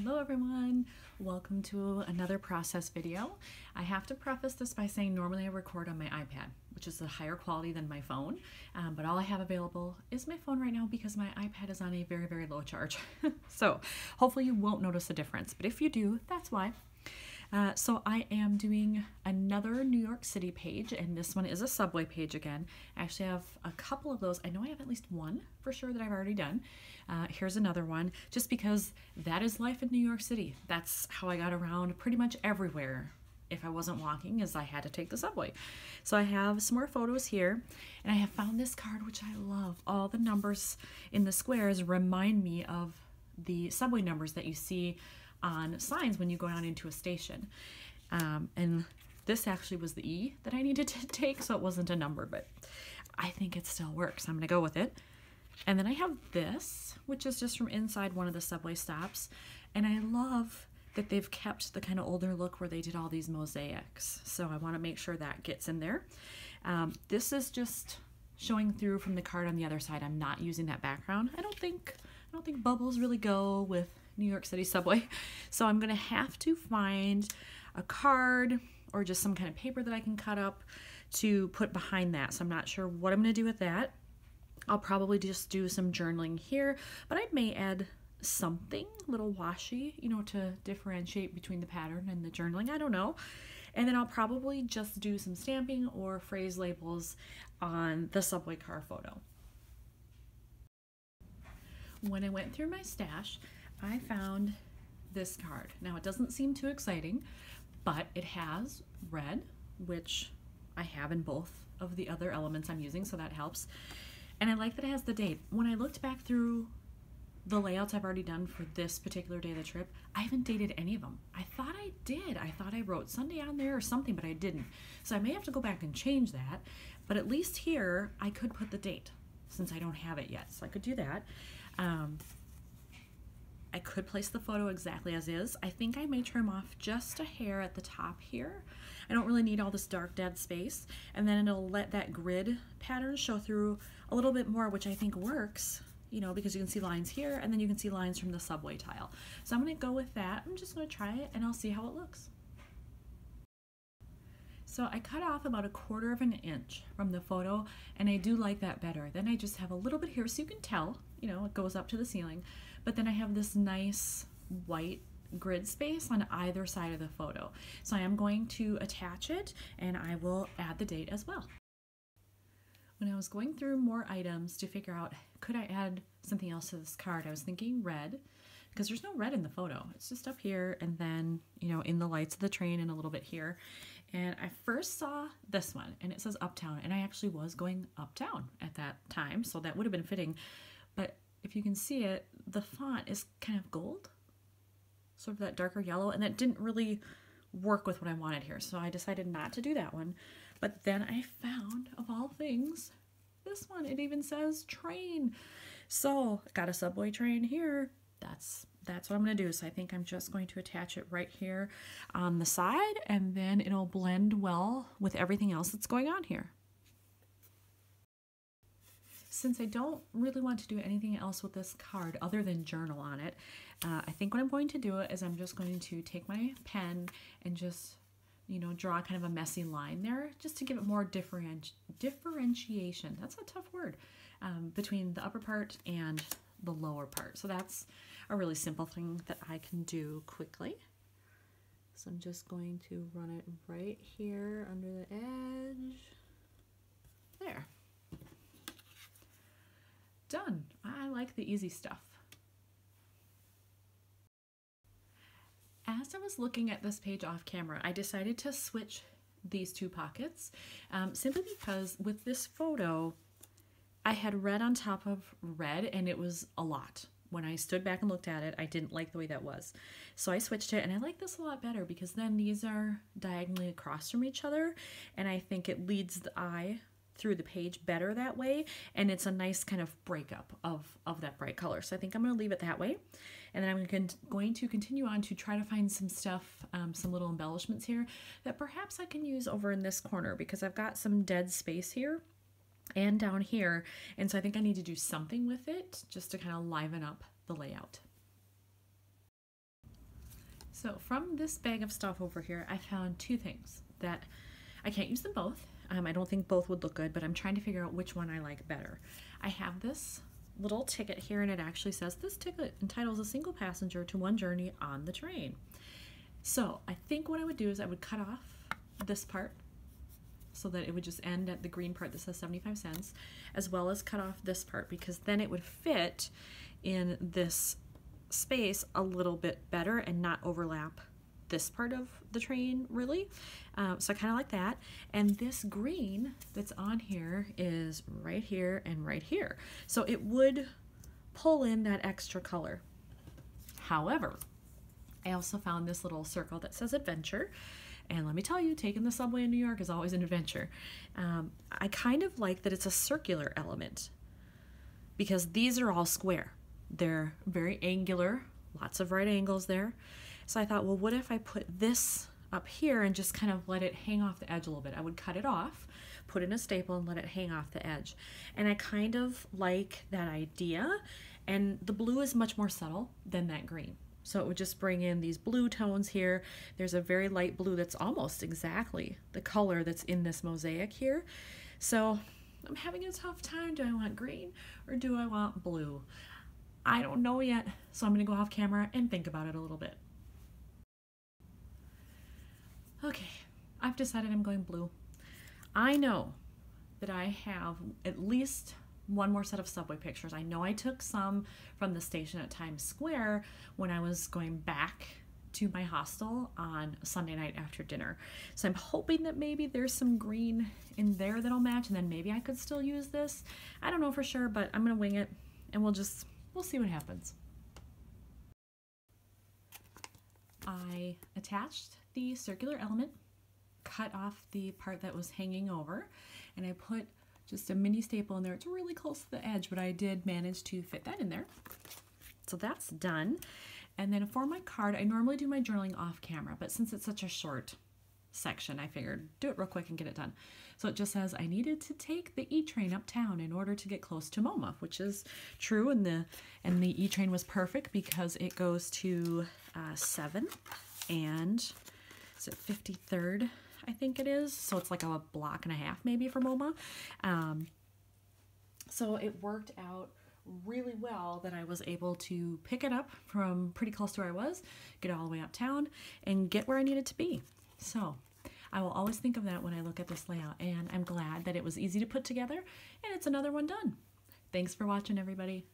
Hello everyone, welcome to another process video. I have to preface this by saying normally I record on my iPad, which is a higher quality than my phone, but all I have available is my phone right now because my iPad is on a very, very low charge. So hopefully you won't notice a difference, but if you do, that's why. So I am doing another New York City page, and this one is a subway page again. I actually have a couple of those. I know I have at least one for sure that I've already done. Here's another one, just because that is life in New York City. That's how I got around pretty much everywhere. If I wasn't walking, as I had to take the subway. So I have some more photos here, and I have found this card, which I love. All the numbers in the squares remind me of the subway numbers that you see on signs when you go down into a station. And this actually was the E that I needed to take, so it wasn't a number, but I think it still works. I'm gonna go with it. And then I have this, which is just from inside one of the subway stops. And I love that they've kept the kind of older look where they did all these mosaics. So I wanna make sure that gets in there. This is just showing through from the card on the other side. I'm not using that background. I don't think bubbles really go with New York City subway. So I'm gonna have to find a card or just some kind of paper that I can cut up to put behind that. So I'm not sure what I'm gonna do with that. I'll probably just do some journaling here, but I may add something, a little washi, you know, to differentiate between the pattern and the journaling, I don't know. And then I'll probably just do some stamping or phrase labels on the subway car photo. When I went through my stash, I found this card. Now it doesn't seem too exciting, but it has red, which I have in both of the other elements I'm using, so that helps. And I like that it has the date. When I looked back through the layouts I've already done for this particular day of the trip, I haven't dated any of them. I thought I did. I thought I wrote Sunday on there or something, but I didn't. So I may have to go back and change that, but at least here I could put the date since I don't have it yet. So I could do that. I could place the photo exactly as is. I think I may trim off just a hair at the top here. I don't really need all this dark dead space, and then it'll let that grid pattern show through a little bit more, which I think works, you know, because you can see lines here and then you can see lines from the subway tile. So I'm gonna go with that. I'm just gonna try it and I'll see how it looks. So I cut off about 1/4 of an inch from the photo, and I do like that better. Then I just have a little bit here so you can tell, you know, it goes up to the ceiling, but then I have this nice white grid space on either side of the photo. So I am going to attach it, and I will add the date as well. When I was going through more items to figure out, could I add something else to this card, I was thinking red, because there's no red in the photo. It's just up here and then, you know, in the lights of the train and a little bit here. And I first saw this one, and it says Uptown, and I actually was going uptown at that time, so that would have been fitting. But if you can see it, the font is kind of gold, sort of that darker yellow, and that didn't really work with what I wanted here, so I decided not to do that one. But then I found, of all things, this one. It even says train. So got a subway train here. That's what I'm going to do. So I think I'm just going to attach it right here on the side, and then it'll blend well with everything else that's going on here. Since I don't really want to do anything else with this card other than journal on it, I think what I'm going to do is I'm just going to take my pen and just, you know, draw kind of a messy line there just to give it more differentiation. That's a tough word, between the upper part and the lower part. So that's a really simple thing that I can do quickly. So I'm just going to run it right here under the edge. There. Done. I like the easy stuff. As I was looking at this page off camera, I decided to switch these two pockets, simply because with this photo, I had red on top of red, and it was a lot. When I stood back and looked at it, I didn't like the way that was. So I switched it, and I like this a lot better because then these are diagonally across from each other, and I think it leads the eye through the page better that way, and it's a nice kind of breakup of that bright color. So I think I'm going to leave it that way, and then I'm going to continue on to try to find some stuff, some little embellishments here that perhaps I can use over in this corner, because I've got some dead space here and down here, and so I think I need to do something with it just to kind of liven up the layout. So from this bag of stuff over here, I found two things that I can't use them both. I don't think both would look good, but I'm trying to figure out which one I like better. I have this little ticket here, and it actually says this ticket entitles a single passenger to one journey on the train. So I think what I would do is I would cut off this part so that it would just end at the green part that says 75 cents, as well as cut off this part, because then it would fit in this space a little bit better and not overlap this part of the train really. So I kind of like that. And this green that's on here is right here and right here. So it would pull in that extra color. However, I also found this little circle that says adventure. And let me tell you, taking the subway in New York is always an adventure. I kind of like that it's a circular element because these are all square. They're very angular, lots of right angles there. So I thought, well, what if I put this up here and just kind of let it hang off the edge a little bit? I would cut it off, put in a staple, and let it hang off the edge. And I kind of like that idea. And the blue is much more subtle than that green. So it would just bring in these blue tones here. There's a very light blue that's almost exactly the color that's in this mosaic here. So I'm having a tough time. Do I want green or do I want blue? I don't know yet. So I'm gonna go off camera and think about it a little bit. Okay, I've decided I'm going blue. I know that I have at least one more set of subway pictures. I know I took some from the station at Times Square when I was going back to my hostel on Sunday night after dinner. So I'm hoping that maybe there's some green in there that'll match, and then maybe I could still use this. I don't know for sure, but I'm gonna wing it and we'll see what happens. I attached the circular element, cut off the part that was hanging over, and I put just a mini staple in there. It's really close to the edge, but I did manage to fit that in there. So that's done. And then for my card, I normally do my journaling off camera, but since it's such a short section, I figured do it real quick and get it done. So it just says I needed to take the E-train uptown in order to get close to MoMA, which is true, and the E-train was perfect because it goes to 7th and is it 53rd? I think it is. So it's like a block and a half maybe for MoMA. So it worked out really well that I was able to pick it up from pretty close to where I was, get all the way uptown, and get where I needed to be. So I will always think of that when I look at this layout, and I'm glad that it was easy to put together, and it's another one done. Thanks for watching, everybody.